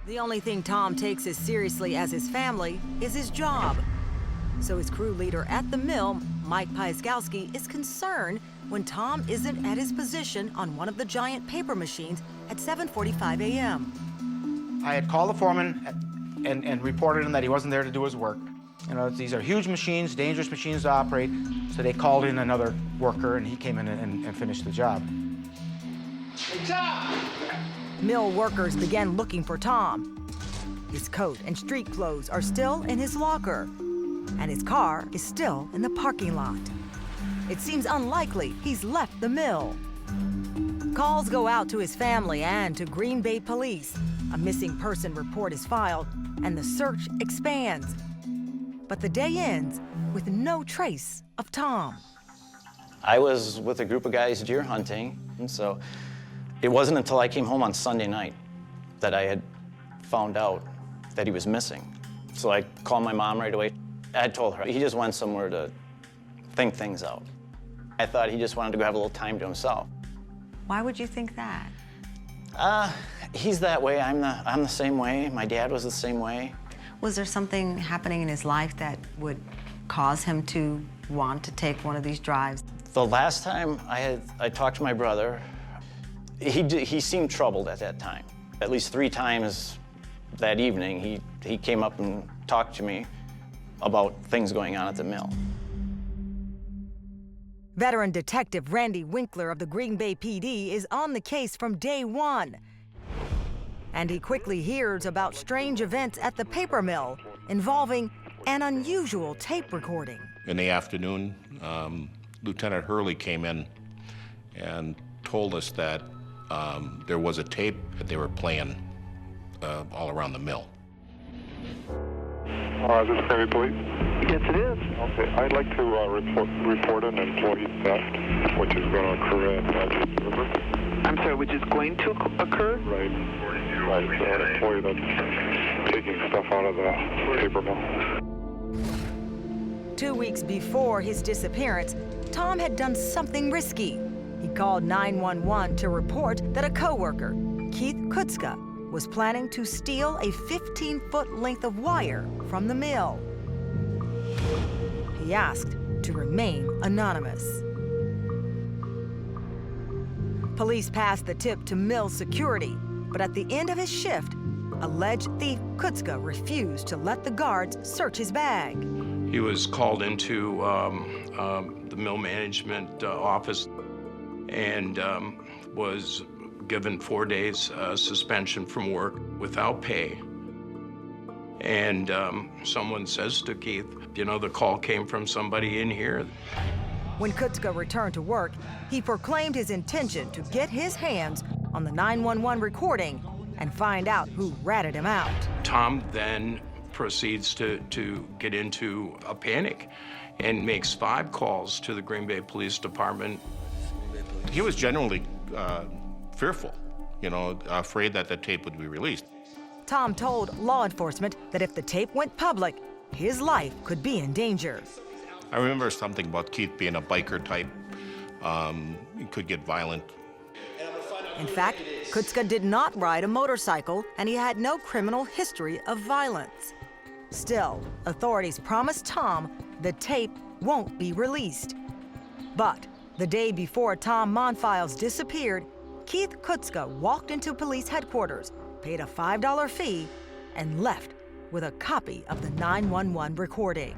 The only thing Tom takes as seriously as his family is his job. So his crew leader at the mill, Mike Pieskowski, is concerned when Tom isn't at his position on one of the giant paper machines at 7:45 a.m. I had called the foreman and reported him that he wasn't there to do his work. You know, these are huge machines, dangerous machines to operate, so they called in another worker, and he came in and finished the job. Hey, Tom! Mill workers began looking for Tom. His coat and street clothes are still in his locker, and his car is still in the parking lot. It seems unlikely he's left the mill. Calls go out to his family and to Green Bay police. A missing person report is filed, and the search expands. But the day ends with no trace of Tom. I was with a group of guys deer hunting, and so it wasn't until I came home on Sunday night that I had found out that he was missing. So I called my mom right away. I had told her he just went somewhere to think things out. I thought he just wanted to go have a little time to himself. Why would you think that? He's that way. I'm the same way. My dad was the same way. Was there something happening in his life that would cause him to want to take one of these drives? The last time I talked to my brother, he seemed troubled at that time. At least 3 times that evening, he came up and talked to me about things going on at the mill. Veteran Detective Randy Winkler of the Green Bay PD is on the case from day one. And he quickly hears about strange events at the paper mill involving an unusual tape recording. In the afternoon, Lieutenant Hurley came in and told us that there was a tape that they were playing all around the mill. Is this Green Bay Police? Yes, it is. Okay, I'd like to report an employee theft, which is going to occur at Chief River. I'm sorry, which is going to occur? Right. So an employee that's taking stuff out of the paper mill. 2 weeks before his disappearance, Tom had done something risky. He called 911 to report that a coworker, Keith Kutzka, was planning to steal a 15-foot length of wire from the mill. He asked to remain anonymous. Police passed the tip to mill security, but at the end of his shift, alleged thief Kutzka refused to let the guards search his bag. He was called into the mill management office and was given 4 days suspension from work without pay. And someone says to Keith, you know, the call came from somebody in here. When Kutzka returned to work, he proclaimed his intention to get his hands on the 911 recording and find out who ratted him out. Tom then proceeds to get into a panic and makes 5 calls to the Green Bay Police Department. He was genuinely fearful, you know, afraid that the tape would be released. Tom told law enforcement that if the tape went public, his life could be in danger. I remember something about Keith being a biker type. He could get violent. In fact, Kutzka did not ride a motorcycle, and he had no criminal history of violence. Still, authorities promised Tom the tape won't be released. But the day before Tom Monfils disappeared, Keith Kutzka walked into police headquarters, paid a $5 fee, and left with a copy of the 911 recording.